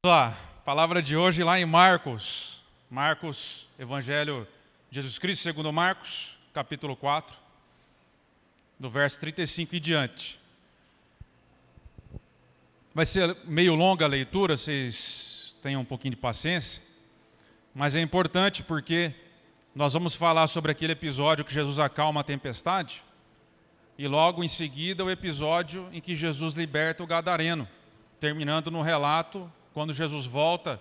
Vamos lá, palavra de hoje lá em Marcos, Evangelho de Jesus Cristo segundo Marcos, capítulo 4, do verso 35 e diante. Vai ser meio longa a leitura, vocês tenham um pouquinho de paciência, mas é importante porque nós vamos falar sobre aquele episódio que Jesus acalma a tempestade e logo em seguida o episódio em que Jesus liberta o gadareno, terminando no relato quando Jesus volta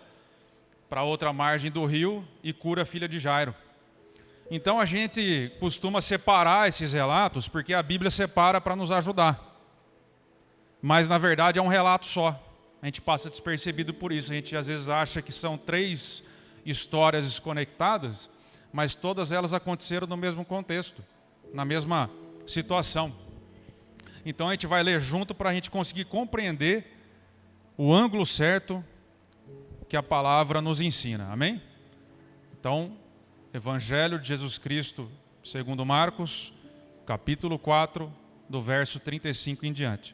para outra margem do rio e cura a filha de Jairo. Então a gente costuma separar esses relatos porque a Bíblia separa para nos ajudar. Mas na verdade é um relato só. A gente passa despercebido por isso. A gente às vezes acha que são 3 histórias desconectadas, mas todas elas aconteceram no mesmo contexto, na mesma situação. Então a gente vai ler junto para a gente conseguir compreender o ângulo certo que a palavra nos ensina. Amém? Então, Evangelho de Jesus Cristo, segundo Marcos, capítulo 4, do verso 35 em diante.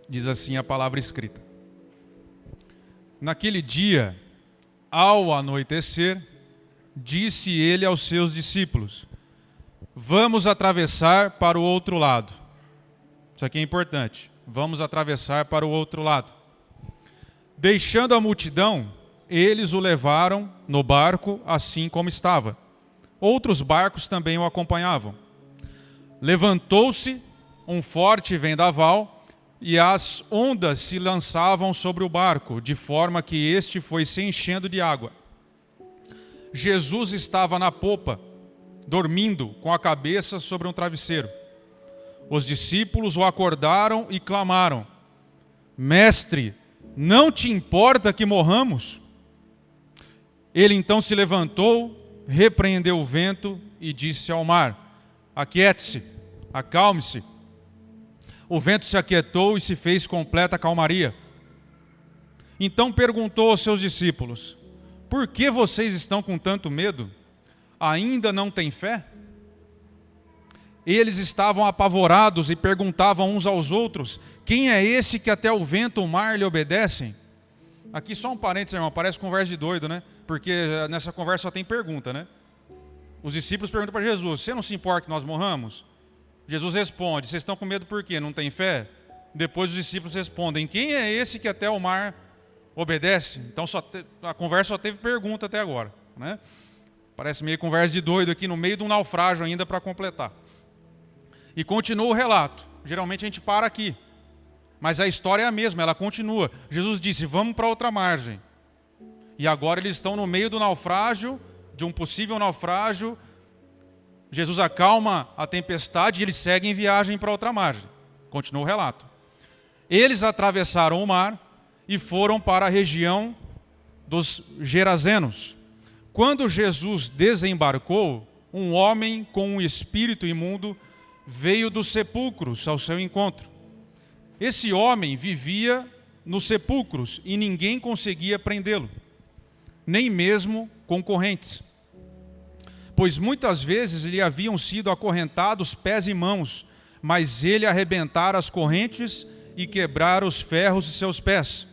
Diz assim a palavra escrita. Naquele dia, ao anoitecer, disse ele aos seus discípulos: vamos atravessar para o outro lado. Isso aqui é importante. Vamos atravessar para o outro lado. Deixando a multidão, eles o levaram no barco assim como estava. Outros barcos também o acompanhavam. Levantou-se um forte vendaval e as ondas se lançavam sobre o barco, de forma que este foi se enchendo de água. Jesus estava na popa, dormindo com a cabeça sobre um travesseiro. Os discípulos o acordaram e clamaram: Mestre, não te importa que morramos? Ele então se levantou, repreendeu o vento e disse ao mar: aquiete-se, acalme-se. O vento se aquietou e se fez completa calmaria. Então perguntou aos seus discípulos: por que vocês estão com tanto medo? Ainda não têm fé? Eles estavam apavorados e perguntavam uns aos outros: quem é esse que até o vento e o mar lhe obedecem? Aqui só um parênteses, irmão, parece conversa de doido, né? Porque nessa conversa só tem pergunta, né? Os discípulos perguntam para Jesus: você não se importa que nós morramos? Jesus responde: vocês estão com medo por quê? Não tem fé? Depois os discípulos respondem: quem é esse que até o mar obedece? Então a conversa só teve pergunta até agora, né? Parece meio conversa de doido aqui no meio de um naufrágio ainda para completar. E continua o relato. Geralmente a gente para aqui. Mas a história é a mesma, ela continua. Jesus disse: vamos para outra margem. E agora eles estão no meio do naufrágio, de um possível naufrágio. Jesus acalma a tempestade e eles seguem viagem para outra margem. Continua o relato. Eles atravessaram o mar e foram para a região dos Gerazenos. Quando Jesus desembarcou, um homem com um espírito imundo veio dos sepulcros ao seu encontro. Esse homem vivia nos sepulcros e ninguém conseguia prendê-lo, nem mesmo com correntes, pois muitas vezes lhe haviam sido acorrentados pés e mãos, mas ele arrebentara as correntes e quebrara os ferros de seus pés.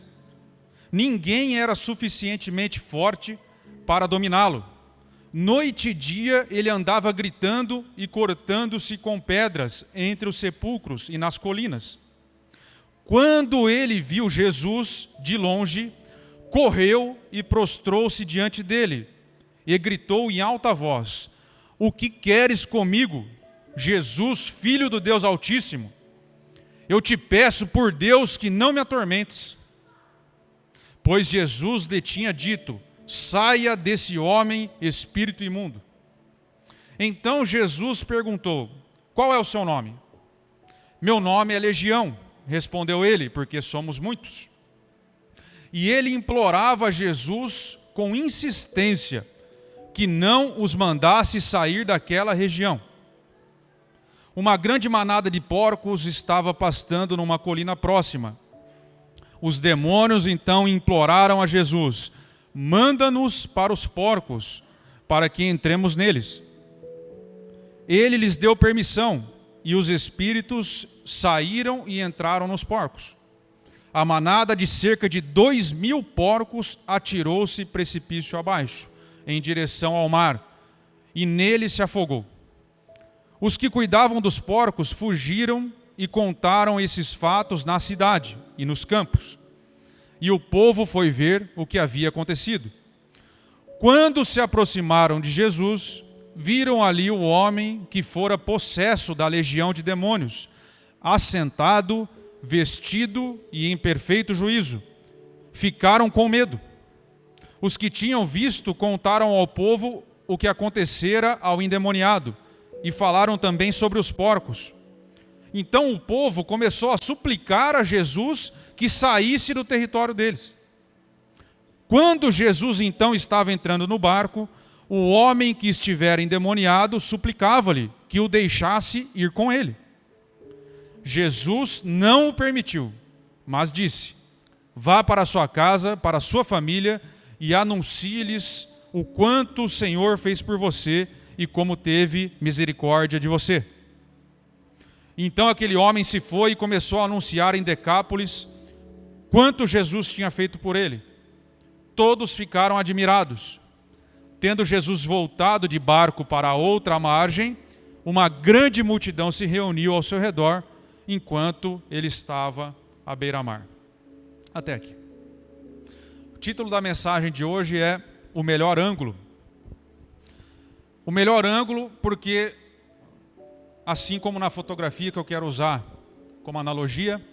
Ninguém era suficientemente forte para dominá-lo. Noite e dia ele andava gritando e cortando-se com pedras entre os sepulcros e nas colinas. Quando ele viu Jesus de longe, correu e prostrou-se diante dele e gritou em alta voz: o que queres comigo, Jesus, Filho do Deus Altíssimo? Eu te peço por Deus que não me atormentes. Pois Jesus lhe tinha dito: saia desse homem, espírito imundo. Então Jesus perguntou: qual é o seu nome? Meu nome é Legião, respondeu ele, porque somos muitos. E ele implorava a Jesus com insistência que não os mandasse sair daquela região. Uma grande manada de porcos estava pastando numa colina próxima. Os demônios então imploraram a Jesus: manda-nos para os porcos, para que entremos neles. Ele lhes deu permissão, e os espíritos saíram e entraram nos porcos. a manada de cerca de 2.000 porcos atirou-se precipício abaixo, em direção ao mar, e nele se afogou. Os que cuidavam dos porcos fugiram e contaram esses fatos na cidade e nos campos. E o povo foi ver o que havia acontecido. Quando se aproximaram de Jesus, viram ali o homem que fora possesso da legião de demônios, assentado, vestido e em perfeito juízo. Ficaram com medo. Os que tinham visto contaram ao povo o que acontecera ao endemoniado e falaram também sobre os porcos. Então o povo começou a suplicar a Jesus que saísse do território deles. Quando Jesus então estava entrando no barco, o homem que estivera endemoniado suplicava-lhe que o deixasse ir com ele. Jesus não o permitiu, mas disse: vá para a sua casa, para a sua família, e anuncie-lhes o quanto o Senhor fez por você e como teve misericórdia de você. Então aquele homem se foi e começou a anunciar em Decápolis quanto Jesus tinha feito por ele. Todos ficaram admirados. Tendo Jesus voltado de barco para a outra margem, uma grande multidão se reuniu ao seu redor, enquanto ele estava à beira-mar. Até aqui. O título da mensagem de hoje é O Melhor Ângulo. O melhor ângulo porque, assim como na fotografia que eu quero usar como analogia,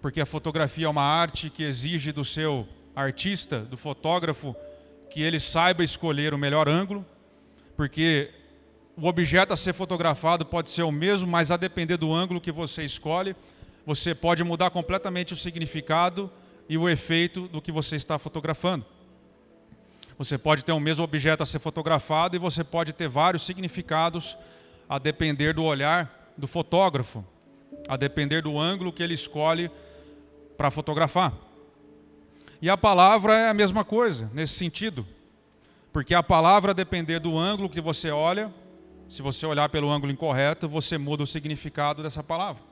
porque a fotografia é uma arte que exige do seu artista, do fotógrafo, que ele saiba escolher o melhor ângulo, porque o objeto a ser fotografado pode ser o mesmo, mas a depender do ângulo que você escolhe, você pode mudar completamente o significado e o efeito do que você está fotografando. Você pode ter o mesmo objeto a ser fotografado e você pode ter vários significados a depender do olhar do fotógrafo, a depender do ângulo que ele escolhe para fotografar. E a palavra é a mesma coisa, nesse sentido. Porque a palavra, a depender do ângulo que você olha, se você olhar pelo ângulo incorreto, você muda o significado dessa palavra.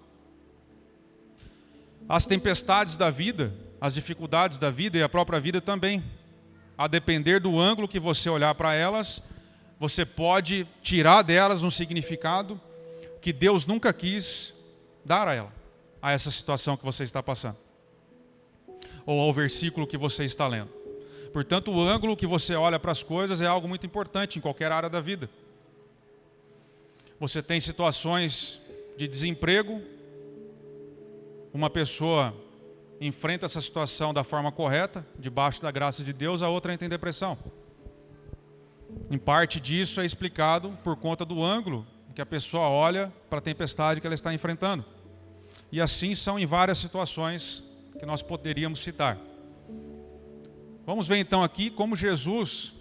As tempestades da vida, as dificuldades da vida e a própria vida também. A depender do ângulo que você olhar para elas, você pode tirar delas um significado que Deus nunca quis dar a ela, a essa situação que você está passando, ou ao versículo que você está lendo. Portanto, o ângulo que você olha para as coisas é algo muito importante em qualquer área da vida. Você tem situações de desemprego, uma pessoa enfrenta essa situação da forma correta, debaixo da graça de Deus, a outra entra em depressão. Em parte disso é explicado por conta do ângulo que a pessoa olha para a tempestade que ela está enfrentando. E assim são em várias situações que nós poderíamos citar. Vamos ver então aqui como Jesus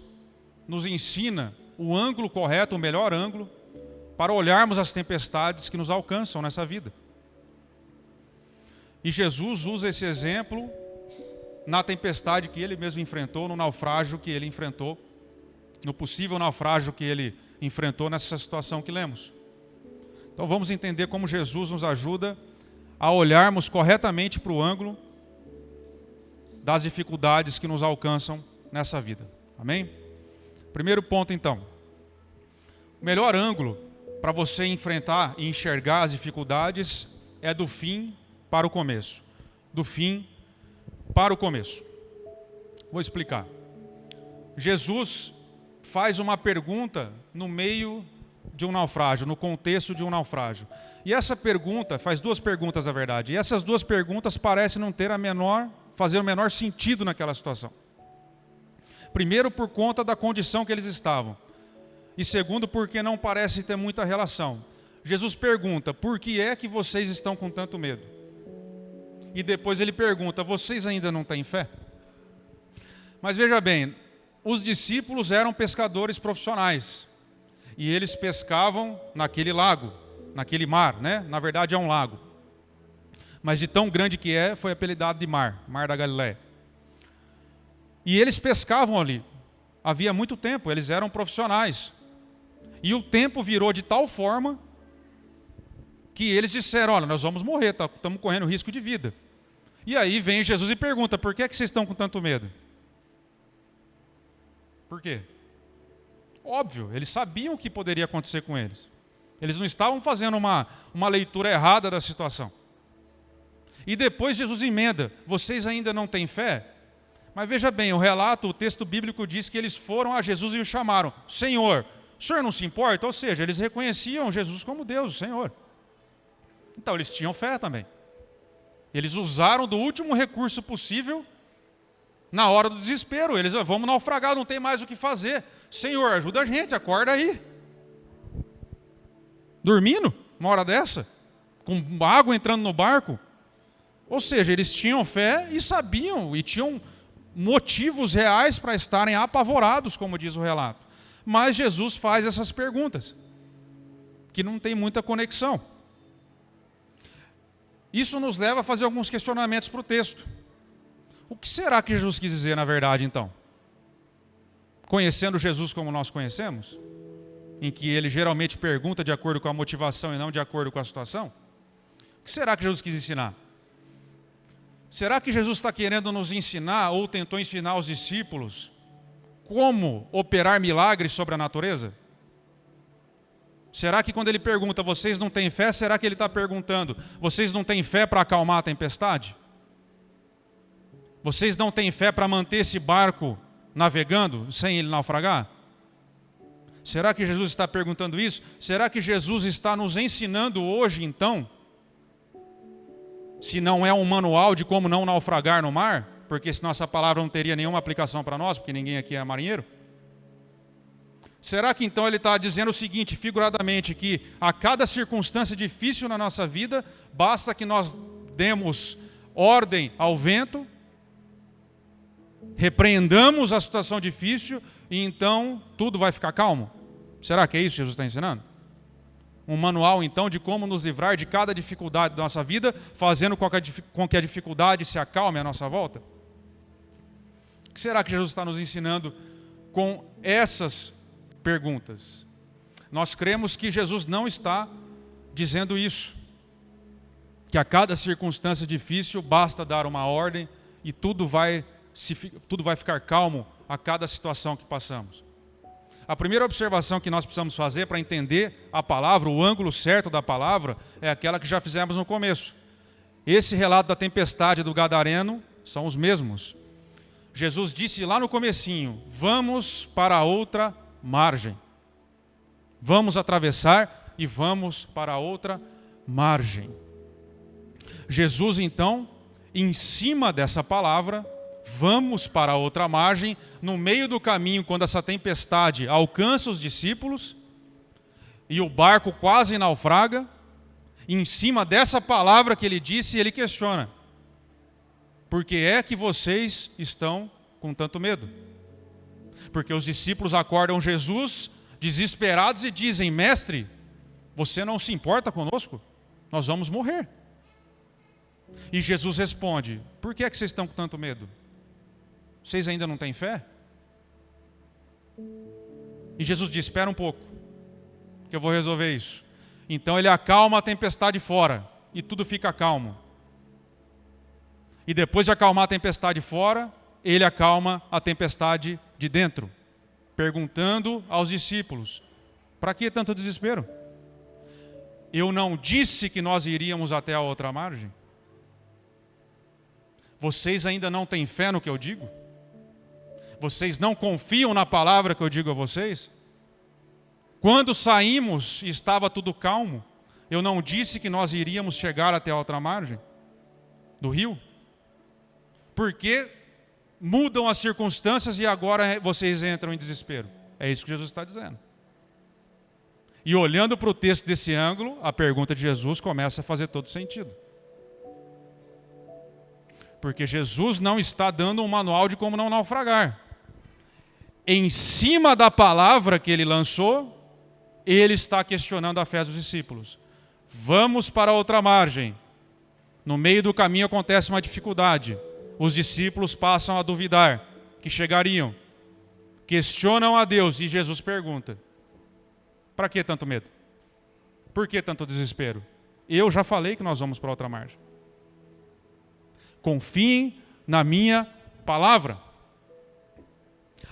nos ensina o ângulo correto, o melhor ângulo, para olharmos as tempestades que nos alcançam nessa vida. E Jesus usa esse exemplo na tempestade que ele mesmo enfrentou, no naufrágio que ele enfrentou, no possível naufrágio que ele enfrentou nessa situação que lemos. Então vamos entender como Jesus nos ajuda a olharmos corretamente para o ângulo das dificuldades que nos alcançam nessa vida. Amém? Primeiro ponto então. O melhor ângulo para você enfrentar e enxergar as dificuldades é do fim para o começo. Do fim para o começo. Vou explicar. Jesus faz uma pergunta no meio de um naufrágio, no contexto de um naufrágio. E essa pergunta, faz duas perguntas na verdade, e essas duas perguntas parecem não ter fazer o menor sentido naquela situação. Primeiro, por conta da condição que eles estavam. E segundo, porque não parece ter muita relação. Jesus pergunta: por que é que vocês estão com tanto medo? E depois ele pergunta: vocês ainda não têm fé? Mas veja bem, os discípulos eram pescadores profissionais. E eles pescavam naquele lago, naquele mar, né? Na verdade é um lago. Mas de tão grande que é, foi apelidado de mar, Mar da Galileia. E eles pescavam ali. Havia muito tempo, eles eram profissionais. E o tempo virou de tal forma que eles disseram: olha, nós vamos morrer, estamos correndo risco de vida. E aí vem Jesus e pergunta: por que é que vocês estão com tanto medo? Por quê? Óbvio, eles sabiam o que poderia acontecer com eles. Eles não estavam fazendo uma leitura errada da situação. E depois Jesus emenda: vocês ainda não têm fé? Mas veja bem, o texto bíblico diz que eles foram a Jesus e o chamaram: Senhor, o Senhor não se importa? Ou seja, eles reconheciam Jesus como Deus, o Senhor. Então eles tinham fé também. Eles usaram do último recurso possível na hora do desespero. Eles: vamos naufragar, não tem mais o que fazer. Senhor, ajuda a gente, acorda aí. Dormindo, uma hora dessa, com água entrando no barco. Ou seja, eles tinham fé e sabiam, e tinham motivos reais para estarem apavorados, como diz o relato. Mas Jesus faz essas perguntas, que não tem muita conexão. Isso nos leva a fazer alguns questionamentos para o texto. O que será que Jesus quis dizer, na verdade, então? Conhecendo Jesus como nós conhecemos, em que ele geralmente pergunta de acordo com a motivação e não de acordo com a situação, o que será que Jesus quis ensinar? Será que Jesus está querendo nos ensinar, ou tentou ensinar aos discípulos, como operar milagres sobre a natureza? Será que quando ele pergunta: vocês não têm fé, será que ele está perguntando: vocês não têm fé para acalmar a tempestade? Vocês não têm fé para manter esse barco navegando sem ele naufragar? Será que Jesus está perguntando isso? Será que Jesus está nos ensinando hoje, então, se não é um manual de como não naufragar no mar? Porque senão essa palavra não teria nenhuma aplicação para nós, porque ninguém aqui é marinheiro. Será que então ele está dizendo o seguinte, figuradamente, que a cada circunstância difícil na nossa vida, basta que nós demos ordem ao vento, repreendamos a situação difícil e então tudo vai ficar calmo? Será que é isso que Jesus está ensinando? Um manual então de como nos livrar de cada dificuldade da nossa vida, fazendo com que a dificuldade se acalme à nossa volta? O que será que Jesus está nos ensinando com essas perguntas? Nós cremos que Jesus não está dizendo isso, que a cada circunstância difícil basta dar uma ordem e tudo vai ficar calmo a cada situação que passamos. A primeira observação que nós precisamos fazer para entender a palavra, o ângulo certo da palavra, é aquela que já fizemos no começo. Esse relato da tempestade do Gadareno são os mesmos. Jesus disse lá no comecinho: vamos para a outra margem. Vamos atravessar e vamos para a outra margem. Jesus então, em cima dessa palavra, vamos para a outra margem, no meio do caminho, quando essa tempestade alcança os discípulos e o barco quase naufraga, em cima dessa palavra que ele disse, ele questiona: por que é que vocês estão com tanto medo? Porque os discípulos acordam Jesus desesperados e dizem: mestre, você não se importa conosco? Nós vamos morrer. E Jesus responde: por que é que vocês estão com tanto medo? Vocês ainda não têm fé? E Jesus diz: espera um pouco, que eu vou resolver isso. Então ele acalma a tempestade fora e tudo fica calmo. E depois de acalmar a tempestade fora, ele acalma a tempestade de dentro, perguntando aos discípulos: para que tanto desespero? Eu não disse que nós iríamos até a outra margem? Vocês ainda não têm fé no que eu digo? Vocês não confiam na palavra que eu digo a vocês? Quando saímos e estava tudo calmo, eu não disse que nós iríamos chegar até a outra margem do rio? Por que mudam as circunstâncias e agora vocês entram em desespero? É isso que Jesus está dizendo. E olhando para o texto desse ângulo, a pergunta de Jesus começa a fazer todo sentido. Porque Jesus não está dando um manual de como não naufragar. Em cima da palavra que ele lançou, ele está questionando a fé dos discípulos. Vamos para outra margem. No meio do caminho acontece uma dificuldade. Os discípulos passam a duvidar que chegariam. Questionam a Deus e Jesus pergunta: para que tanto medo? Por que tanto desespero? Eu já falei que nós vamos para outra margem. Confiem na minha palavra.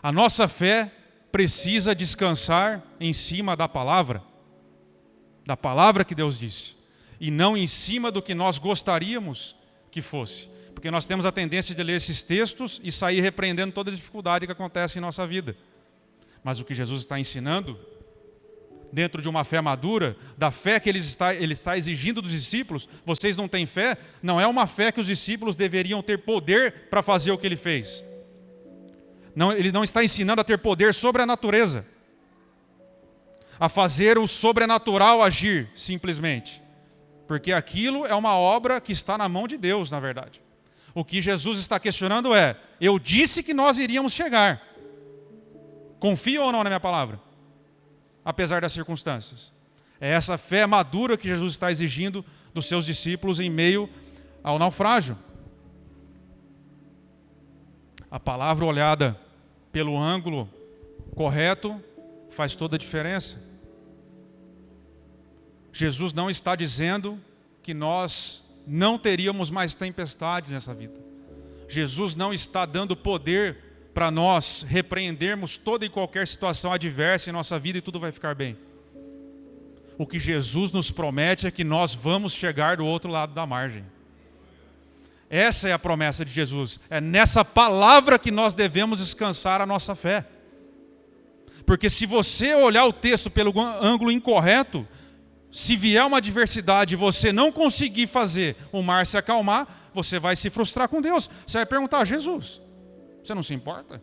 A nossa fé precisa descansar em cima da palavra que Deus disse, e não em cima do que nós gostaríamos que fosse. Porque nós temos a tendência de ler esses textos e sair repreendendo toda a dificuldade que acontece em nossa vida. Mas o que Jesus está ensinando, dentro de uma fé madura, da fé que ele está exigindo dos discípulos, vocês não têm fé, não é uma fé que os discípulos deveriam ter poder para fazer o que ele fez. Não, ele não está ensinando a ter poder sobre a natureza, a fazer o sobrenatural agir, simplesmente. Porque aquilo é uma obra que está na mão de Deus, na verdade. O que Jesus está questionando é, eu disse que nós iríamos chegar. Confia ou não na minha palavra? Apesar das circunstâncias. É essa fé madura que Jesus está exigindo dos seus discípulos em meio ao naufrágio. A palavra olhada pelo ângulo correto faz toda a diferença. Jesus não está dizendo que nós não teríamos mais tempestades nessa vida. Jesus não está dando poder para nós repreendermos toda e qualquer situação adversa em nossa vida e tudo vai ficar bem. O que Jesus nos promete é que nós vamos chegar do outro lado da margem. Essa é a promessa de Jesus. É nessa palavra que nós devemos descansar a nossa fé. Porque se você olhar o texto pelo ângulo incorreto, se vier uma adversidade e você não conseguir fazer o mar se acalmar, você vai se frustrar com Deus. Você vai perguntar, Jesus, você não se importa?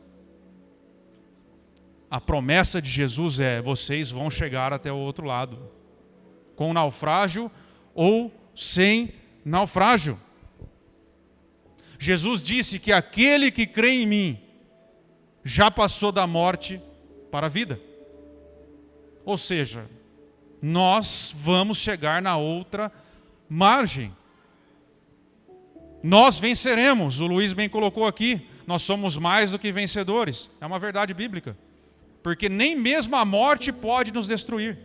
A promessa de Jesus é, vocês vão chegar até o outro lado. Com naufrágio ou sem naufrágio. Jesus disse que aquele que crê em mim já passou da morte para a vida. Ou seja, nós vamos chegar na outra margem. Nós venceremos, o Luiz bem colocou aqui, nós somos mais do que vencedores. É uma verdade bíblica. Porque nem mesmo a morte pode nos destruir.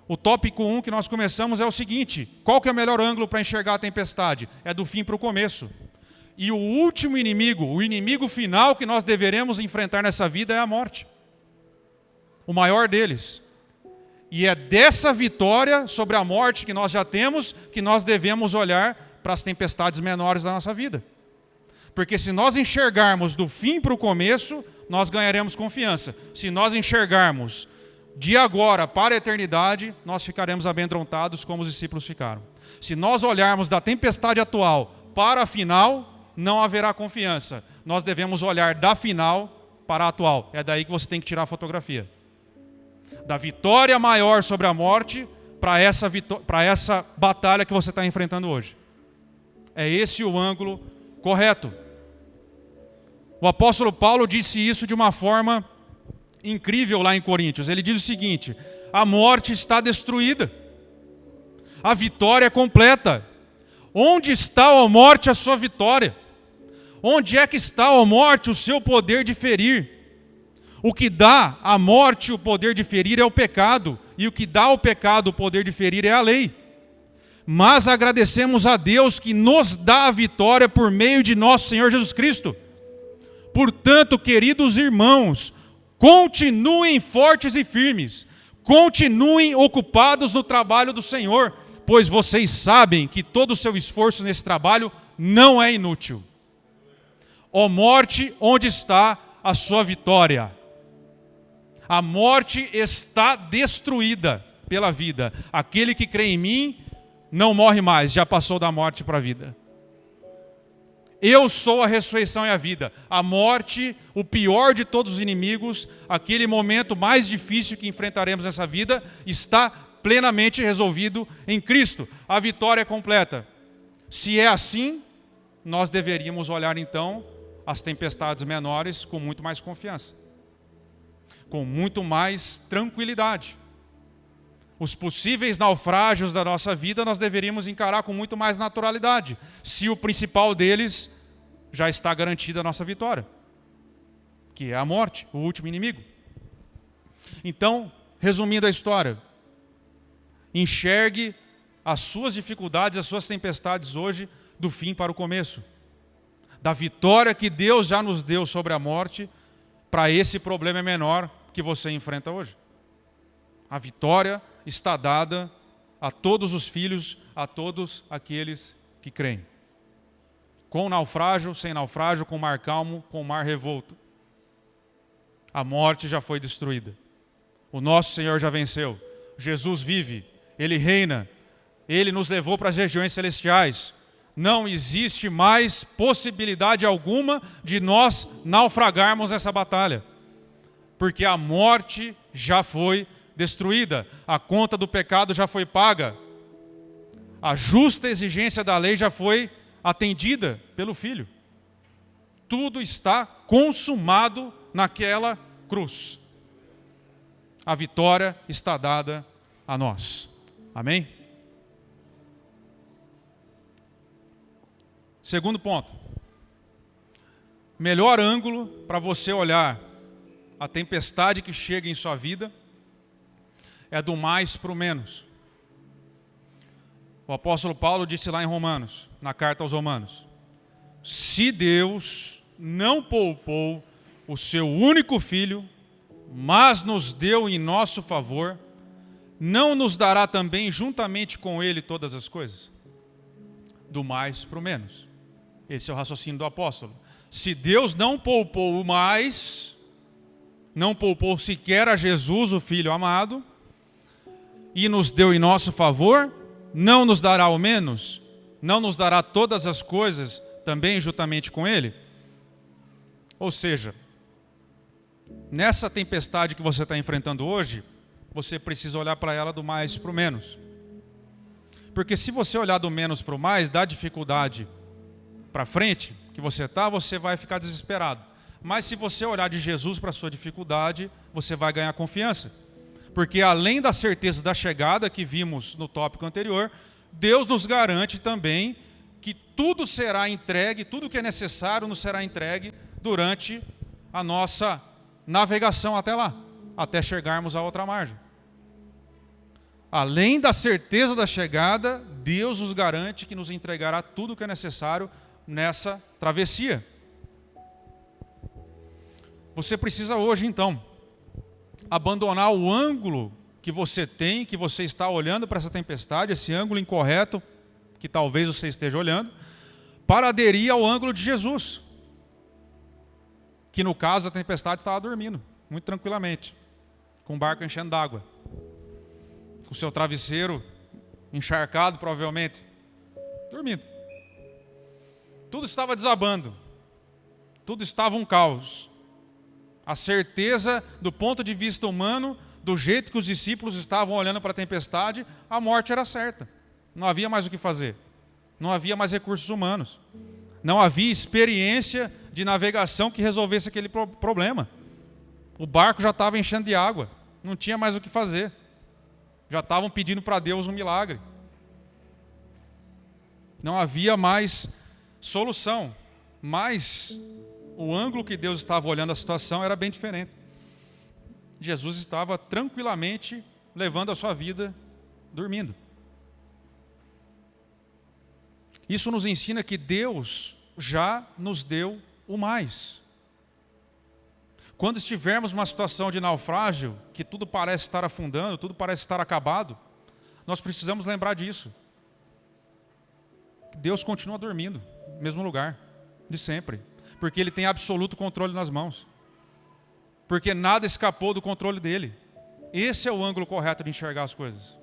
O tópico 1 que nós começamos é o seguinte, qual que é o melhor ângulo para enxergar a tempestade? É do fim para o começo. E o último inimigo, o inimigo final que nós deveremos enfrentar nessa vida é a morte. O maior deles. E é dessa vitória sobre a morte que nós já temos que nós devemos olhar para as tempestades menores da nossa vida. Porque se nós enxergarmos do fim para o começo, nós ganharemos confiança. Se nós enxergarmos de agora para a eternidade, nós ficaremos amedrontados como os discípulos ficaram. Se nós olharmos da tempestade atual para a final, não haverá confiança. Nós devemos olhar da final para a atual. É daí que você tem que tirar a fotografia. Da vitória maior sobre a morte para essa batalha que você está enfrentando hoje. É esse o ângulo correto. O apóstolo Paulo disse isso de uma forma incrível lá em Coríntios. Ele diz o seguinte, a morte está destruída. A vitória é completa. Onde está, ó morte, a sua vitória? Onde é que está, ó morte, o seu poder de ferir? O que dá à morte o poder de ferir é o pecado, e o que dá ao pecado o poder de ferir é a lei. Mas agradecemos a Deus que nos dá a vitória por meio de nosso Senhor Jesus Cristo. Portanto, queridos irmãos, continuem fortes e firmes, continuem ocupados no trabalho do Senhor, pois vocês sabem que todo o seu esforço nesse trabalho não é inútil. Ó morte, onde está a sua vitória? A morte está destruída pela vida. Aquele que crê em mim não morre mais, já passou da morte para a vida. Eu sou a ressurreição e a vida. A morte, o pior de todos os inimigos, aquele momento mais difícil que enfrentaremos nessa vida, está plenamente resolvido em Cristo. A vitória é completa. Se é assim, nós deveríamos olhar então as tempestades menores com muito mais confiança, com muito mais tranquilidade. Os possíveis naufrágios da nossa vida nós deveríamos encarar com muito mais naturalidade, se o principal deles já está garantida a nossa vitória, que é a morte, o último inimigo. Então, resumindo a história, enxergue as suas dificuldades, as suas tempestades hoje do fim para o começo. Da vitória que Deus já nos deu sobre a morte, para esse problema menor que você enfrenta hoje. A vitória está dada a todos os filhos, a todos aqueles que creem. Com naufrágio, sem naufrágio, com mar calmo, com mar revolto. A morte já foi destruída. O nosso Senhor já venceu. Jesus vive, Ele reina, Ele nos levou para as regiões celestiais. Não existe mais possibilidade alguma de nós naufragarmos essa batalha. Porque a morte já foi destruída. A conta do pecado já foi paga. A justa exigência da lei já foi atendida pelo Filho. Tudo está consumado naquela cruz. A vitória está dada a nós. Amém? Segundo ponto. Melhor ângulo para você olhar a tempestade que chega em sua vida é do mais para o menos. O apóstolo Paulo disse lá em Romanos, na carta aos Romanos: se Deus não poupou o seu único filho, mas nos deu em nosso favor, não nos dará também juntamente com ele todas as coisas? Do mais para o menos. Esse é o raciocínio do apóstolo. Se Deus não poupou o mais, não poupou sequer a Jesus, o Filho amado, e nos deu em nosso favor, não nos dará o menos? Não nos dará todas as coisas também juntamente com Ele? Ou seja, nessa tempestade que você está enfrentando hoje, você precisa olhar para ela do mais para o menos. Porque se você olhar do menos para o mais, dá dificuldade para frente que você está, você vai ficar desesperado. Mas se você olhar de Jesus para a sua dificuldade, você vai ganhar confiança. Porque além da certeza da chegada que vimos no tópico anterior, Deus nos garante também que tudo será entregue, tudo que é necessário nos será entregue durante a nossa navegação até lá, até chegarmos à outra margem. Além da certeza da chegada, Deus nos garante que nos entregará tudo o que é necessário nessa travessia. Você precisa hoje, então, abandonar o ângulo que você tem, que você está olhando para essa tempestade, esse ângulo incorreto que talvez você esteja olhando, para aderir ao ângulo de Jesus. Que no caso a tempestade estava dormindo, muito tranquilamente, com o barco enchendo d'água, com o seu travesseiro encharcado provavelmente, dormindo. Tudo estava desabando, tudo estava um caos. A certeza do ponto de vista humano, do jeito que os discípulos estavam olhando para a tempestade, a morte era certa. Não havia mais o que fazer. Não havia mais recursos humanos. Não havia experiência de navegação que resolvesse aquele problema. O barco já estava enchendo de água. Não tinha mais o que fazer. Já estavam pedindo para Deus um milagre. Não havia mais solução. Mas o ângulo que Deus estava olhando a situação era bem diferente. Jesus estava tranquilamente levando a sua vida dormindo. Isso nos ensina que Deus já nos deu o mais. Quando estivermos numa situação de naufrágio, que tudo parece estar afundando, tudo parece estar acabado, nós precisamos lembrar disso. Deus continua dormindo, no mesmo lugar, de sempre. Porque Ele tem absoluto controle nas mãos. Porque nada escapou do controle dEle. Esse é o ângulo correto de enxergar as coisas.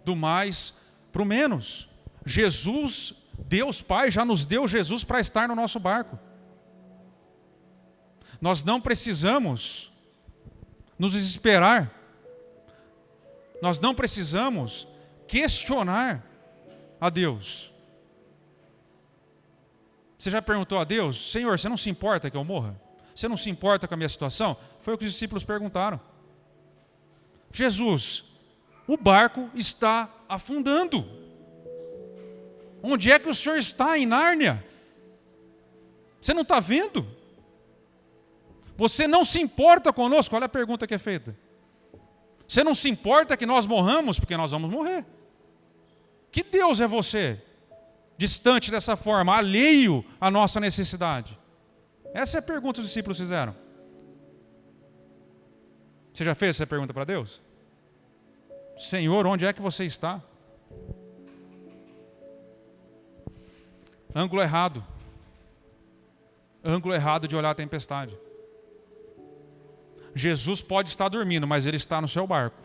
Do mais para o menos. Jesus, Deus Pai, já nos deu Jesus para estar no nosso barco. Nós não precisamos nos desesperar. Nós não precisamos questionar a Deus. Você já perguntou a Deus: Senhor, você não se importa que eu morra? Você não se importa com a minha situação? Foi o que os discípulos perguntaram. Jesus, o barco está afundando. Onde é que o Senhor está? Em Nárnia? Você não está vendo? Você não se importa conosco? Olha a pergunta que é feita. Você não se importa que nós morramos? Porque nós vamos morrer. Que Deus é você? distante dessa forma, alheio à nossa necessidade? Essa é a pergunta que os discípulos fizeram. Você já fez essa pergunta para Deus? Senhor, onde é que você está? Ângulo errado. Ângulo errado de olhar a tempestade. Jesus pode estar dormindo, mas Ele está no seu barco.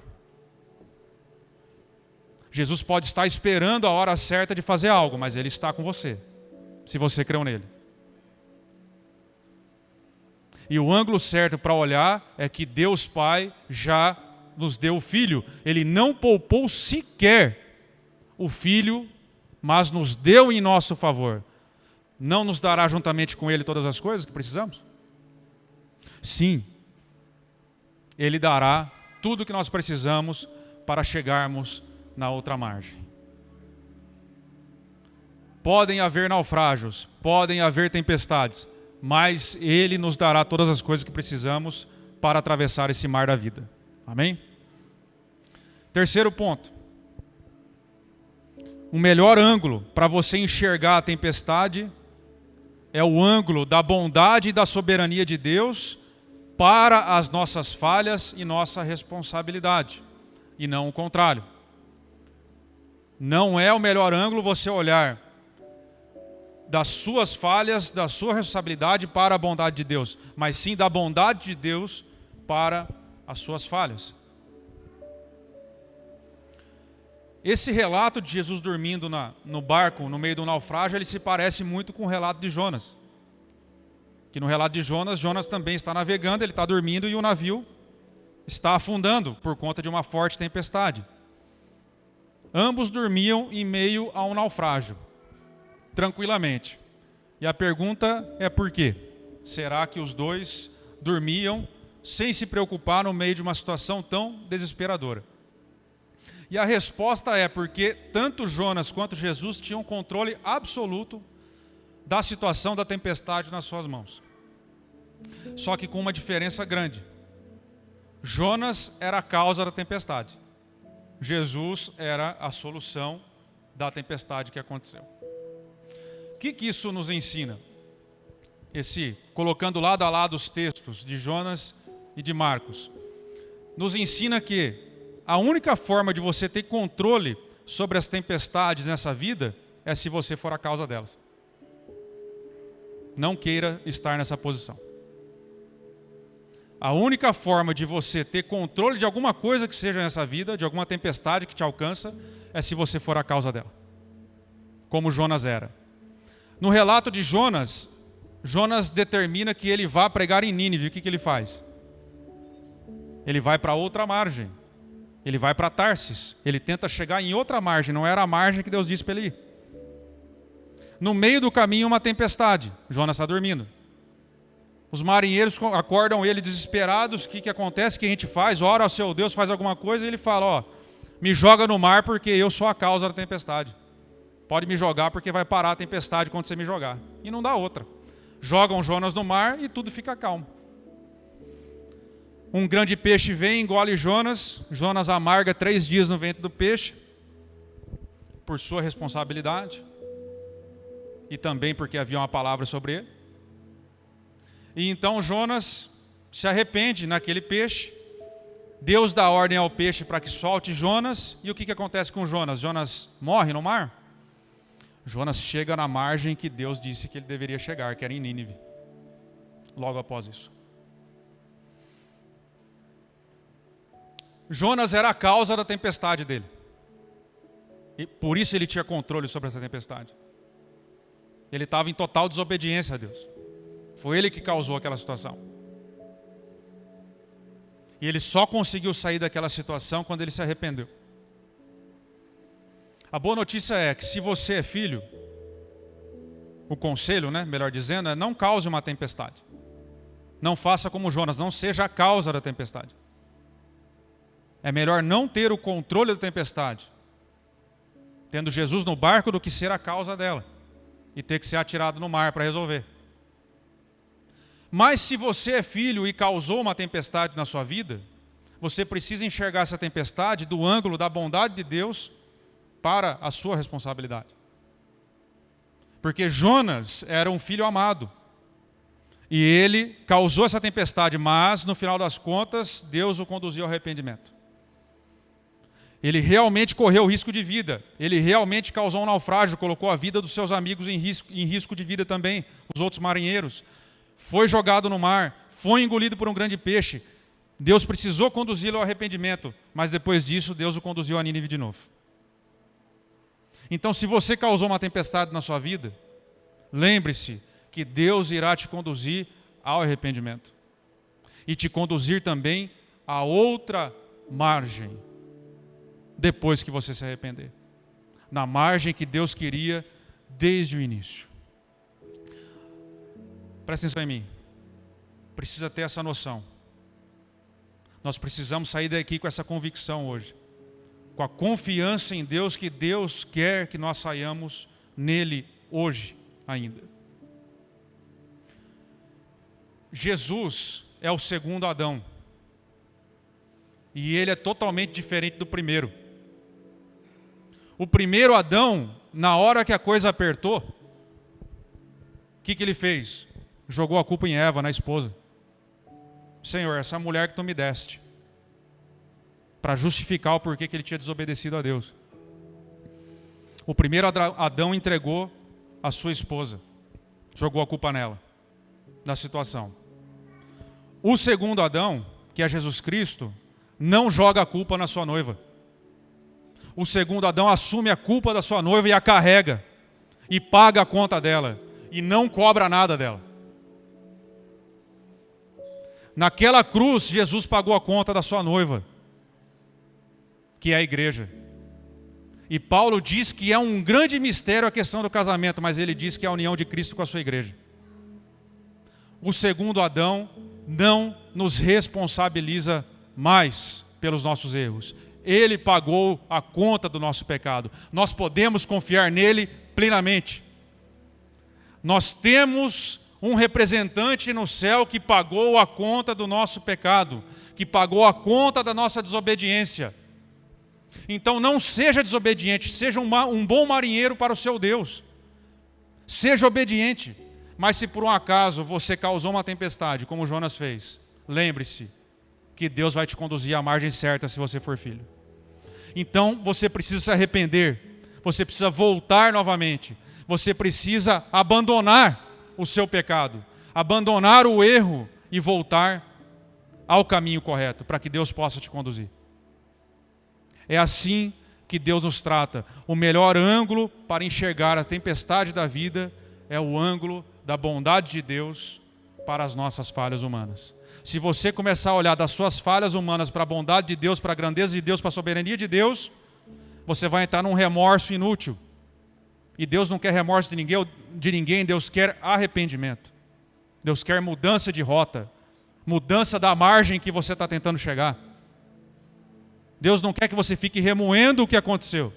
Jesus pode estar esperando a hora certa de fazer algo, mas Ele está com você, se você creu nele. E o ângulo certo para olhar é que Deus Pai já nos deu o Filho. Ele não poupou sequer o Filho, mas nos deu em nosso favor. Não nos dará juntamente com Ele todas as coisas que precisamos? Sim. Ele dará tudo o que nós precisamos para chegarmos na outra margem. Podem haver naufrágios, podem haver tempestades, mas Ele nos dará todas as coisas que precisamos para atravessar esse mar da vida. Amém? Terceiro ponto. O melhor ângulo para você enxergar a tempestade é o ângulo da bondade e da soberania de Deus para as nossas falhas e nossa responsabilidade, e não o contrário. Não é o melhor ângulo você olhar das suas falhas, da sua responsabilidade para a bondade de Deus, mas sim da bondade de Deus para as suas falhas. Esse relato de Jesus dormindo no barco, no meio do naufrágio, ele se parece muito com o relato de Jonas. Que no relato de Jonas, Jonas também está navegando, ele está dormindo e o navio está afundando por conta de uma forte tempestade. Ambos dormiam em meio a um naufrágio, tranquilamente. E a pergunta é por quê? Será que os dois dormiam sem se preocupar no meio de uma situação tão desesperadora? E a resposta é porque tanto Jonas quanto Jesus tinham controle absoluto da situação da tempestade nas suas mãos. Só que com uma diferença grande. Jonas era a causa da tempestade. Jesus era a solução da tempestade que aconteceu. O que isso nos ensina? Colocando lado a lado os textos de Jonas e de Marcos, nos ensina que a única forma de você ter controle sobre as tempestades nessa vida é se você for a causa delas. Não queira estar nessa posição. A única forma de você ter controle de alguma coisa que seja nessa vida, de alguma tempestade que te alcança, é se você for a causa dela. Como Jonas era. No relato de Jonas, Jonas determina que ele vá pregar em Nínive. O que ele faz? Ele vai para outra margem. Ele vai para Tarsis. Ele tenta chegar em outra margem. Não era a margem que Deus disse para ele ir. No meio do caminho, uma tempestade. Jonas está dormindo. Os marinheiros acordam ele desesperados. O que acontece? O que a gente faz? Ora ao seu Deus, faz alguma coisa. E ele fala, me joga no mar porque eu sou a causa da tempestade. Pode me jogar porque vai parar a tempestade quando você me jogar. E não dá outra. Jogam Jonas no mar e tudo fica calmo. Um grande peixe vem, engole Jonas. Jonas amarga 3 dias no ventre do peixe. Por sua responsabilidade. E também porque havia uma palavra sobre ele. E então Jonas se arrepende naquele peixe. Deus dá ordem ao peixe para que solte Jonas. E o que acontece com Jonas? Jonas morre no mar? Jonas chega na margem que Deus disse que ele deveria chegar, que era em Nínive. Logo após isso. Jonas era a causa da tempestade dele. E por isso ele tinha controle sobre essa tempestade. Ele estava em total desobediência a Deus. Foi ele que causou aquela situação. E ele só conseguiu sair daquela situação quando ele se arrependeu. A boa notícia é que se você é filho, o conselho, melhor dizendo, é não cause uma tempestade. Não faça como Jonas, não seja a causa da tempestade. É melhor não ter o controle da tempestade, tendo Jesus no barco, do que ser a causa dela e ter que ser atirado no mar para resolver. Mas se você é filho e causou uma tempestade na sua vida, você precisa enxergar essa tempestade do ângulo da bondade de Deus para a sua responsabilidade. Porque Jonas era um filho amado. E ele causou essa tempestade, mas no final das contas, Deus o conduziu ao arrependimento. Ele realmente correu risco de vida. Ele realmente causou um naufrágio, colocou a vida dos seus amigos em risco de vida também, os outros marinheiros. Foi jogado no mar, foi engolido por um grande peixe. Deus precisou conduzi-lo ao arrependimento, mas depois disso, Deus o conduziu a Nínive de novo. Então, se você causou uma tempestade na sua vida, lembre-se que Deus irá te conduzir ao arrependimento e te conduzir também a outra margem, depois que você se arrepender, na margem que Deus queria desde o início. Presta atenção em mim, precisa ter essa noção. Nós precisamos sair daqui com essa convicção hoje, com a confiança em Deus, que Deus quer que nós saiamos nele hoje ainda. Jesus é o segundo Adão, e ele é totalmente diferente do primeiro. O primeiro Adão, na hora que a coisa apertou, o que ele fez? Jogou a culpa em Eva, na esposa. Senhor, essa mulher que tu me deste, para justificar o porquê que ele tinha desobedecido a Deus. O primeiro Adão entregou a sua esposa, jogou a culpa nela, da situação. O segundo Adão, que é Jesus Cristo, não joga a culpa na sua noiva. O segundo Adão assume a culpa da sua noiva e a carrega, e paga a conta dela, e não cobra nada dela. Naquela cruz, Jesus pagou a conta da sua noiva, que é a igreja. E Paulo diz que é um grande mistério a questão do casamento, mas ele diz que é a união de Cristo com a sua igreja. O segundo Adão não nos responsabiliza mais pelos nossos erros. Ele pagou a conta do nosso pecado. Nós podemos confiar nele plenamente. Nós temos um representante no céu que pagou a conta do nosso pecado, que pagou a conta da nossa desobediência. Então não seja desobediente, seja um bom marinheiro para o seu Deus. Seja obediente. Mas se por um acaso você causou uma tempestade, como Jonas fez, lembre-se que Deus vai te conduzir à margem certa se você for filho. Então você precisa se arrepender, você precisa voltar novamente, você precisa abandonar o seu pecado, abandonar o erro e voltar ao caminho correto, para que Deus possa te conduzir. É assim que Deus nos trata. O melhor ângulo para enxergar a tempestade da vida é o ângulo da bondade de Deus para as nossas falhas humanas. Se você começar a olhar das suas falhas humanas para a bondade de Deus, para a grandeza de Deus, para a soberania de Deus, você vai entrar num remorso inútil. E Deus não quer remorso de ninguém, Deus quer arrependimento. Deus quer mudança de rota, mudança da margem que você está tentando chegar. Deus não quer que você fique remoendo o que aconteceu.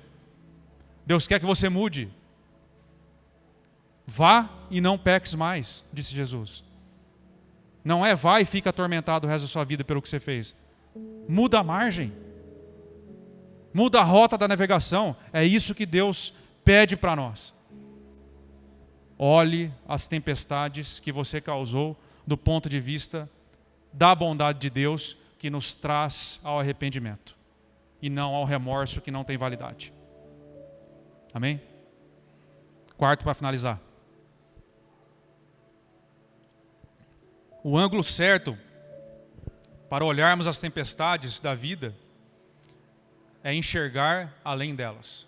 Deus quer que você mude. Vá e não peques mais, disse Jesus. Não é vá e fica atormentado o resto da sua vida pelo que você fez. Muda a margem. Muda a rota da navegação. É isso que Deus pede para nós. Olhe as tempestades que você causou do ponto de vista da bondade de Deus, que nos traz ao arrependimento e não ao remorso que não tem validade. Amém? Quarto, para finalizar. O ângulo certo para olharmos as tempestades da vida é enxergar além delas.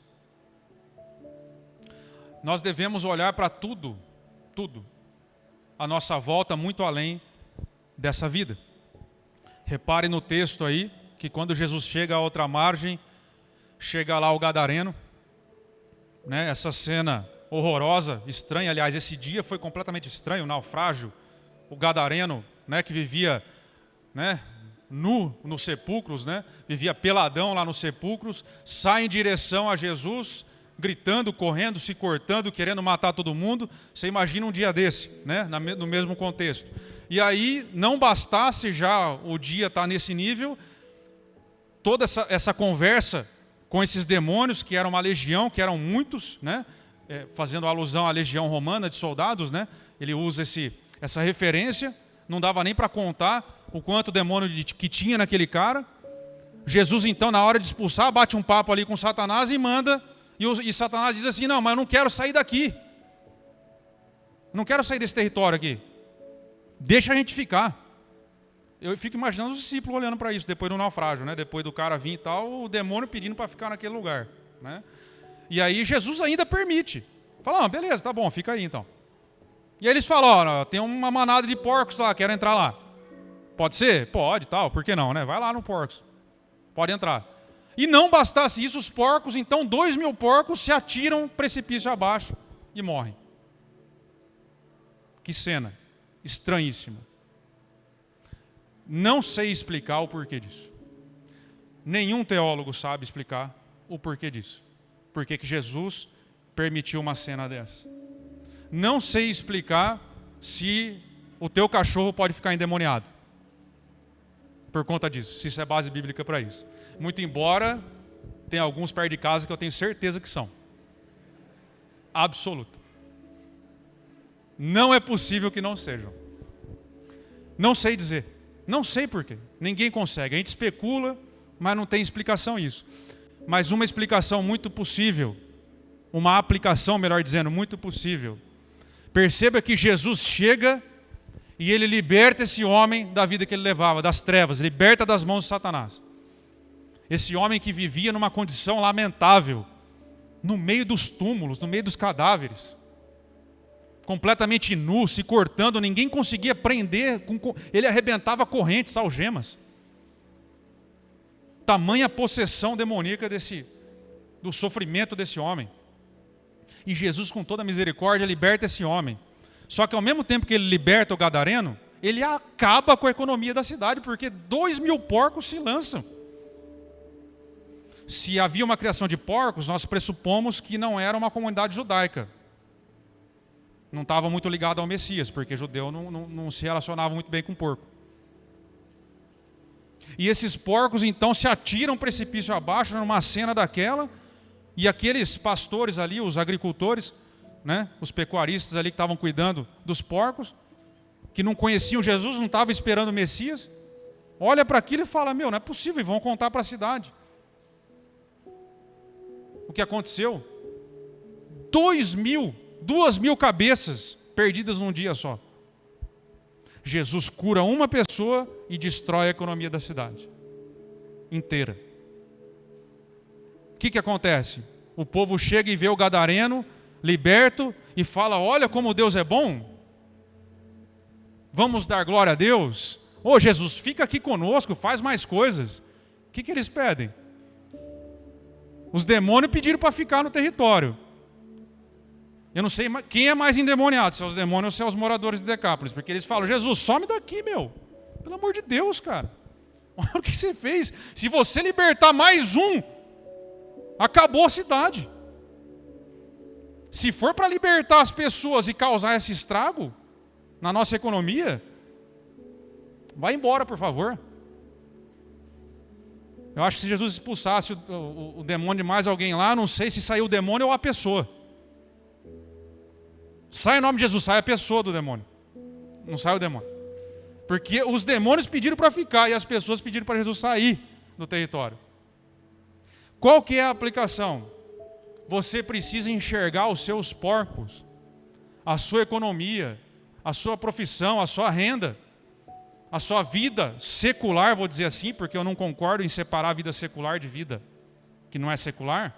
Nós devemos olhar para tudo, à nossa volta, muito além dessa vida. Repare no texto aí, que quando Jesus chega à outra margem, chega lá o gadareno, né? Essa cena horrorosa, estranha, aliás, esse dia foi completamente estranho, o naufrágio, o gadareno, né, que vivia, né, nu nos sepulcros, né, vivia peladão lá nos sepulcros, sai em direção a Jesus, gritando, correndo, se cortando, querendo matar todo mundo. Você imagina um dia desse, né, no mesmo contexto. E aí, não bastasse já o dia estar nesse nível, toda essa conversa com esses demônios, que eram uma legião, que eram muitos, né, fazendo alusão à legião romana de soldados, né? Ele usa essa referência, não dava nem para contar o quanto demônio que tinha naquele cara. Jesus, então, na hora de expulsar, bate um papo ali com Satanás e manda, e Satanás diz assim, não, mas eu não quero sair daqui. Não quero sair desse território aqui. Deixa a gente ficar. Eu fico imaginando os discípulos olhando para isso, depois do naufrágio, né? Depois do cara vir e tal, o demônio pedindo para ficar naquele lugar, né? E aí Jesus ainda permite. Fala, beleza, tá bom, fica aí então. E aí eles falam, tem uma manada de porcos lá, quero entrar lá. Pode ser? Pode, tal, por que não, né? Vai lá no porcos. Pode entrar. E não bastasse isso, os porcos, então 2.000 porcos se atiram precipício abaixo e morrem. Que cena estranhíssima. Não sei explicar o porquê disso. Nenhum teólogo sabe explicar o porquê disso. Por que Jesus permitiu uma cena dessa. Não sei explicar se o teu cachorro pode ficar endemoniado. Por conta disso, se isso é base bíblica para isso. Muito embora tenha alguns perto de casa que eu tenho certeza que são. Absoluta. Não é possível que não sejam. Não sei dizer. Não sei porquê. Ninguém consegue. A gente especula, mas não tem explicação isso. Mas uma explicação muito possível, uma aplicação, melhor dizendo, muito possível. Perceba que Jesus chega e ele liberta esse homem da vida que ele levava, das trevas, liberta das mãos de Satanás. Esse homem que vivia numa condição lamentável, no meio dos túmulos, no meio dos cadáveres, completamente nu, se cortando, ninguém conseguia prender, ele arrebentava correntes, algemas. Tamanha possessão demoníaca do sofrimento desse homem. E Jesus, com toda a misericórdia, liberta esse homem. Só que ao mesmo tempo que ele liberta o gadareno, ele acaba com a economia da cidade, porque 2.000 porcos se lançam. Se havia uma criação de porcos, nós pressupomos que não era uma comunidade judaica. Não estava muito ligado ao Messias, porque judeu não se relacionava muito bem com porco. E esses porcos então se atiram precipício abaixo numa cena daquela, e aqueles pastores ali, os agricultores, né, os pecuaristas ali que estavam cuidando dos porcos, que não conheciam Jesus, não estavam esperando o Messias, olha para aquilo e fala, não é possível, e vão contar para a cidade. O que aconteceu? 2.000 cabeças perdidas num dia só. Jesus cura uma pessoa e destrói a economia da cidade inteira. O que acontece? O povo chega e vê o gadareno liberto e fala, olha como Deus é bom. Vamos dar glória a Deus. Ô Jesus, fica aqui conosco, faz mais coisas. O que eles pedem? Os demônios pediram para ficar no território. Eu não sei quem é mais endemoniado, se é os demônios ou se é os moradores de Decápolis. Porque eles falam, Jesus, some daqui, meu. Pelo amor de Deus, cara. Olha o que você fez. Se você libertar mais um, acabou a cidade. Se for para libertar as pessoas e causar esse estrago na nossa economia, vai embora, por favor. Eu acho que se Jesus expulsasse o demônio de mais alguém lá, não sei se saiu o demônio ou a pessoa. Sai em nome de Jesus, sai a pessoa do demônio. Não sai o demônio. Porque os demônios pediram para ficar e as pessoas pediram para Jesus sair do território. Qual que é a aplicação? Você precisa enxergar os seus porcos, a sua economia, a sua profissão, a sua renda, a sua vida secular, vou dizer assim, porque eu não concordo em separar a vida secular de vida que não é secular,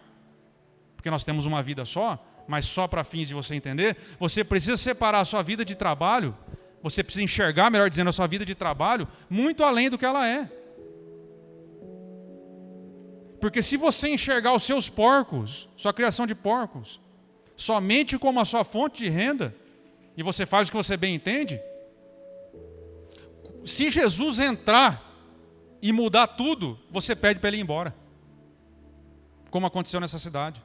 porque nós temos uma vida só, mas só para fins de você entender. Você precisa separar a sua vida de trabalho, você precisa enxergar, melhor dizendo, a sua vida de trabalho muito além do que ela é. Porque se você enxergar os seus porcos, sua criação de porcos, somente como a sua fonte de renda, e você faz o que você bem entende, se Jesus entrar e mudar tudo, você pede para ele ir embora. Como aconteceu nessa cidade.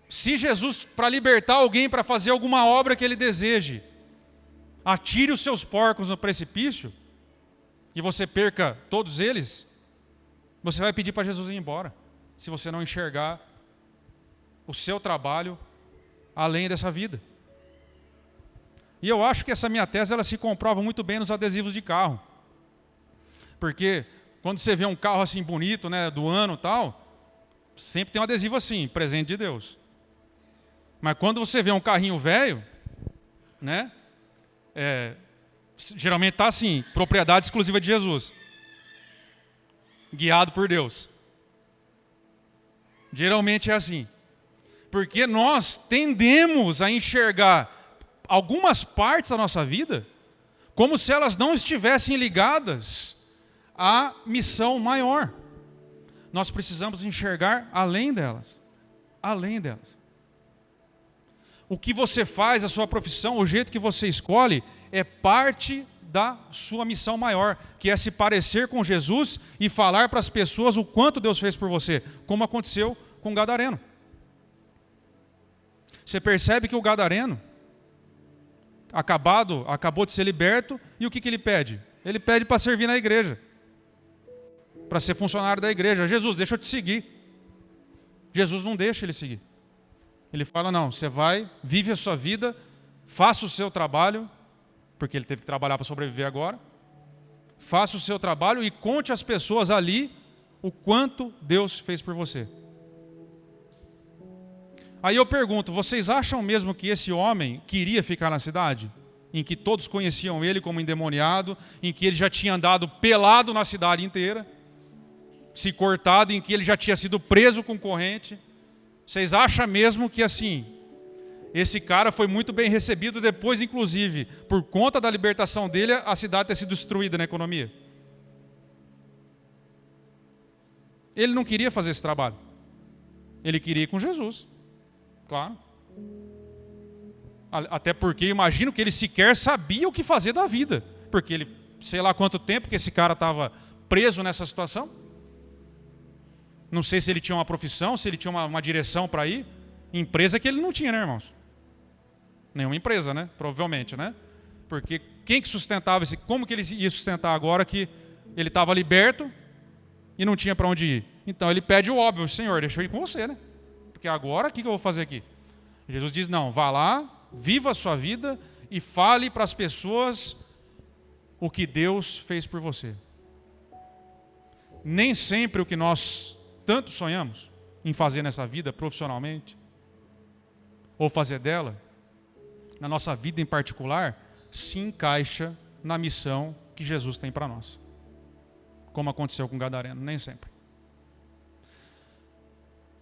Se Jesus, para libertar alguém, para fazer alguma obra que ele deseje, atire os seus porcos no precipício, e você perca todos eles, você vai pedir para Jesus ir embora, se você não enxergar o seu trabalho além dessa vida. E eu acho que essa minha tese ela se comprova muito bem nos adesivos de carro. Porque quando você vê um carro assim bonito, né, do ano e tal, sempre tem um adesivo assim, presente de Deus. Mas quando você vê um carrinho velho, né, geralmente está assim, propriedade exclusiva de Jesus. Guiado por Deus. Geralmente é assim. Porque nós tendemos a enxergar algumas partes da nossa vida como se elas não estivessem ligadas à missão maior. Nós precisamos enxergar além delas. Além delas. O que você faz, a sua profissão, o jeito que você escolhe, é parte da sua missão maior, que é se parecer com Jesus e falar para as pessoas o quanto Deus fez por você, como aconteceu com o gadareno. Você percebe que o gadareno acabou de ser liberto, e o que ele pede? Ele pede para servir na igreja, para ser funcionário da igreja. Jesus, deixa eu te seguir. Jesus não deixa ele seguir. Ele fala, não, você vai, vive a sua vida, faça o seu trabalho, porque ele teve que trabalhar para sobreviver agora. Faça o seu trabalho e conte às pessoas ali o quanto Deus fez por você. Aí eu pergunto, vocês acham mesmo que esse homem queria ficar na cidade? Em que todos conheciam ele como endemoniado, em que ele já tinha andado pelado na cidade inteira, se cortado, em que ele já tinha sido preso com corrente? Vocês acham mesmo que assim, esse cara foi muito bem recebido depois, inclusive, por conta da libertação dele, a cidade ter sido destruída na economia? Ele não queria fazer esse trabalho. Ele queria ir com Jesus. Claro. Até porque imagino que ele sequer sabia o que fazer da vida. Porque ele, sei lá quanto tempo que esse cara estava preso nessa situação. Não sei se ele tinha uma profissão, se ele tinha uma direção para ir. Empresa que ele não tinha, né, irmãos? Nenhuma empresa, né? Provavelmente, né? Porque quem que sustentava esse... Como que ele ia sustentar agora que ele estava liberto e não tinha para onde ir? Então ele pede o óbvio, Senhor, deixa eu ir com você, né? Porque agora o que eu vou fazer aqui? Jesus diz, não, vá lá, viva a sua vida e fale para as pessoas o que Deus fez por você. Nem sempre o que nós tanto sonhamos em fazer nessa vida profissionalmente, ou fazer dela, na nossa vida em particular, se encaixa na missão que Jesus tem para nós. Como aconteceu com o gadareno, nem sempre.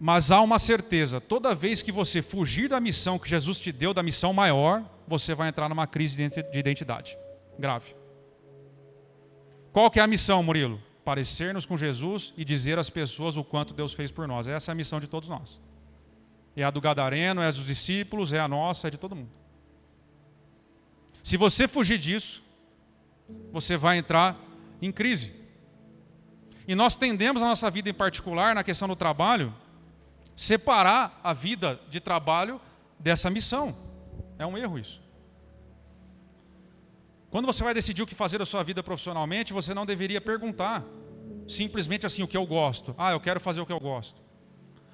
Mas há uma certeza, toda vez que você fugir da missão que Jesus te deu, da missão maior, você vai entrar numa crise de identidade grave. Qual que é a missão, Murilo? Parecer-nos com Jesus e dizer às pessoas o quanto Deus fez por nós. Essa é a missão de todos nós. É a do gadareno, é a dos discípulos, é a nossa, é de todo mundo. Se você fugir disso, você vai entrar em crise. E nós tendemos, na nossa vida em particular, na questão do trabalho, separar a vida de trabalho dessa missão. É um erro isso. Quando você vai decidir o que fazer da sua vida profissionalmente, você não deveria perguntar simplesmente assim, o que eu gosto. Ah, eu quero fazer o que eu gosto.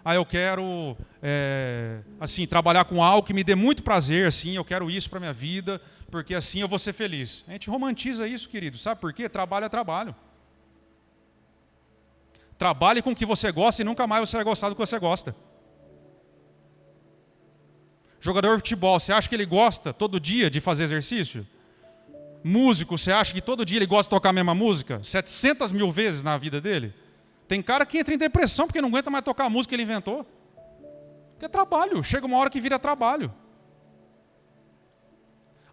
Ah, eu quero assim, trabalhar com algo que me dê muito prazer, assim, eu quero isso para a minha vida, porque assim eu vou ser feliz. A gente romantiza isso, querido. Sabe por quê? Trabalho é trabalho. Trabalhe com o que você gosta e nunca mais você vai gostar do que você gosta. Jogador de futebol, você acha que ele gosta todo dia de fazer exercício? Músico, você acha que todo dia ele gosta de tocar a mesma música? 700 mil vezes na vida dele? Tem cara que entra em depressão porque não aguenta mais tocar a música que ele inventou. Porque é trabalho, chega uma hora que vira trabalho.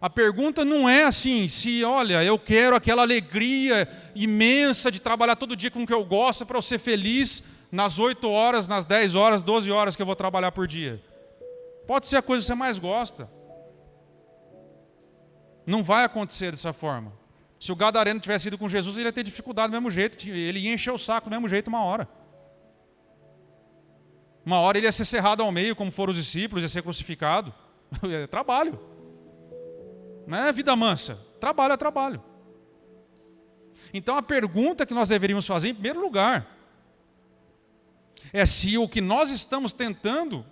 A pergunta não é assim, se olha, eu quero aquela alegria imensa de trabalhar todo dia com o que eu gosto para eu ser feliz nas 8 horas, nas 10 horas, 12 horas que eu vou trabalhar por dia. Pode ser a coisa que você mais gosta. Não vai acontecer dessa forma. Se o gadareno tivesse ido com Jesus, ele ia ter dificuldade do mesmo jeito, ele ia encher o saco do mesmo jeito uma hora. Uma hora ele ia ser cerrado ao meio, como foram os discípulos, ia ser crucificado. É trabalho. Não é vida mansa. Trabalho é trabalho. Então a pergunta que nós deveríamos fazer, em primeiro lugar, é se o que nós estamos tentando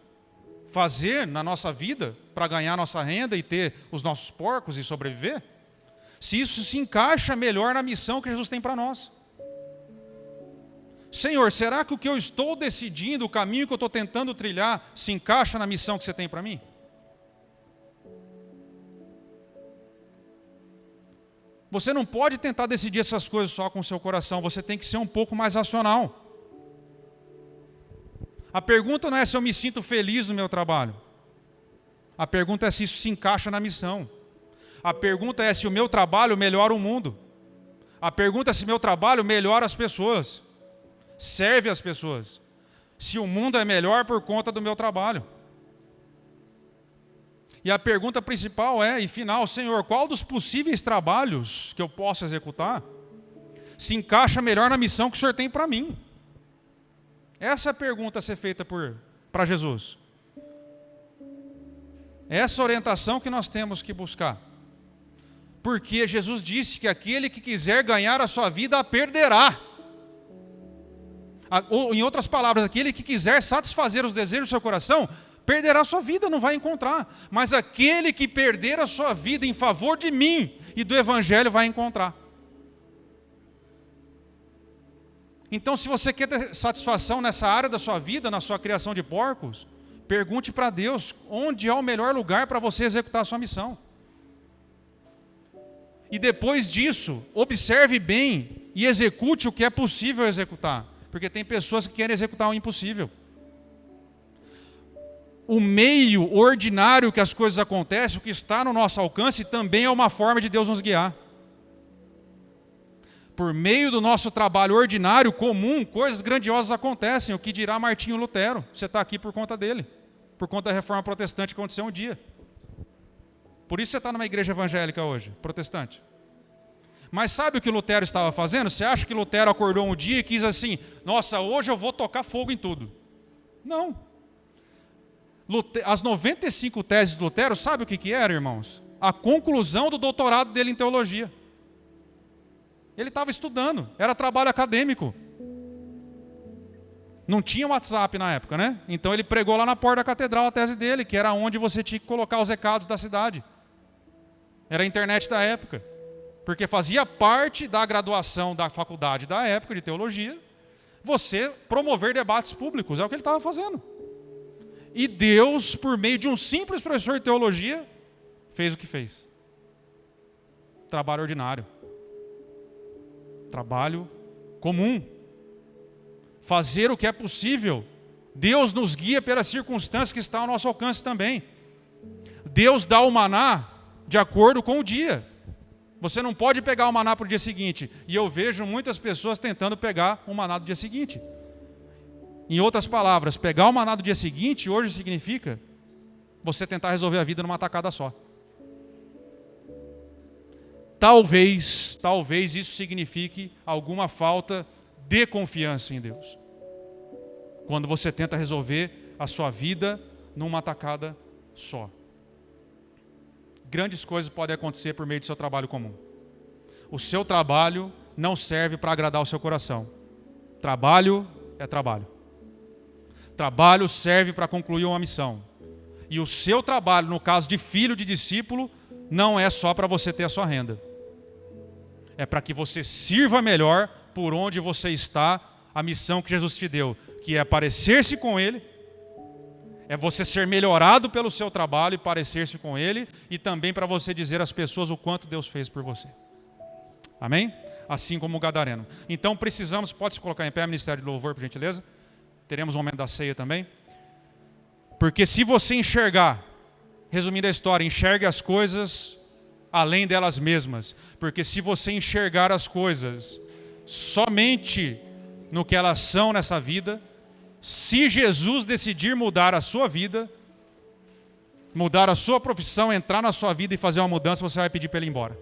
fazer na nossa vida para ganhar nossa renda e ter os nossos porcos e sobreviver? Se isso se encaixa melhor na missão que Jesus tem para nós. Senhor, será que o que eu estou decidindo, o caminho que eu estou tentando trilhar, se encaixa na missão que você tem para mim? Você não pode tentar decidir essas coisas só com o seu coração, você tem que ser um pouco mais racional. A pergunta não é se eu me sinto feliz no meu trabalho. A pergunta é se isso se encaixa na missão. A pergunta é se o meu trabalho melhora o mundo. A pergunta é se o meu trabalho melhora as pessoas, serve as pessoas. Se o mundo é melhor por conta do meu trabalho. E a pergunta principal é, e final, Senhor, qual dos possíveis trabalhos que eu posso executar se encaixa melhor na missão que o Senhor tem para mim? Essa é a pergunta a ser feita para Jesus. Essa orientação que nós temos que buscar. Porque Jesus disse que aquele que quiser ganhar a sua vida a perderá. Ou, em outras palavras, aquele que quiser satisfazer os desejos do seu coração, perderá a sua vida, não vai encontrar. Mas aquele que perder a sua vida em favor de mim e do Evangelho vai encontrar. Então, se você quer ter satisfação nessa área da sua vida, na sua criação de porcos, pergunte para Deus onde é o melhor lugar para você executar a sua missão. E depois disso, observe bem e execute o que é possível executar. Porque tem pessoas que querem executar o impossível. O meio ordinário que as coisas acontecem, o que está no nosso alcance, também é uma forma de Deus nos guiar. Por meio do nosso trabalho ordinário, comum, coisas grandiosas acontecem. O que dirá Martinho Lutero? Você está aqui por conta dele. Por conta da reforma protestante que aconteceu um dia. Por isso você está numa igreja evangélica hoje, protestante. Mas sabe o que Lutero estava fazendo? Você acha que Lutero acordou um dia e quis assim, nossa, hoje eu vou tocar fogo em tudo? Não. As 95 teses de Lutero, sabe o que eram, irmãos? A conclusão do doutorado dele em teologia. Ele estava estudando, era trabalho acadêmico. Não tinha WhatsApp na época, né? Então ele pregou lá na porta da catedral a tese dele, que era onde você tinha que colocar os recados da cidade. Era a internet da época. Porque fazia parte da graduação da faculdade da época de teologia, você promover debates públicos, é o que ele estava fazendo. E Deus, por meio de um simples professor de teologia, fez o que fez. Trabalho ordinário. Trabalho comum. Fazer o que é possível. Deus nos guia pelas circunstâncias que estão ao nosso alcance também. Deus dá o maná de acordo com o dia. Você não pode pegar o maná para o dia seguinte. E eu vejo muitas pessoas tentando pegar o maná do dia seguinte. Em outras palavras, pegar o maná do dia seguinte hoje significa você tentar resolver a vida numa tacada só. Talvez isso signifique alguma falta de confiança em Deus. Quando você tenta resolver a sua vida numa tacada só. Grandes coisas podem acontecer por meio do seu trabalho comum. O seu trabalho não serve para agradar o seu coração. Trabalho é trabalho. Trabalho serve para concluir uma missão. E o seu trabalho, no caso de filho de discípulo, não é só para você ter a sua renda. É para que você sirva melhor por onde você está, a missão que Jesus te deu, que é parecer-se com Ele, é você ser melhorado pelo seu trabalho e parecer-se com Ele, e também para você dizer às pessoas o quanto Deus fez por você. Amém? Assim como o gadareno. Então precisamos, pode se colocar em pé, Ministério de Louvor, por gentileza? Teremos um momento da ceia também. Porque se você enxergar, resumindo a história, enxergue as coisas além delas mesmas. Porque se você enxergar as coisas somente no que elas são nessa vida, se Jesus decidir mudar a sua vida, mudar a sua profissão, entrar na sua vida e fazer uma mudança, você vai pedir para ele ir embora.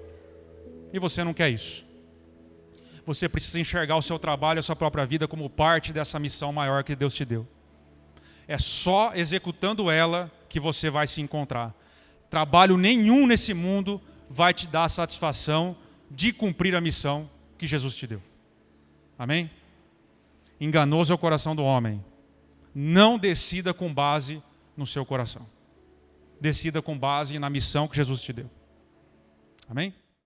E você não quer isso. Você precisa enxergar o seu trabalho, a sua própria vida como parte dessa missão maior que Deus te deu. É só executando ela que você vai se encontrar. Trabalho nenhum nesse mundo vai te dar a satisfação de cumprir a missão que Jesus te deu. Amém? Enganoso é o coração do homem. Não decida com base no seu coração. Decida com base na missão que Jesus te deu. Amém?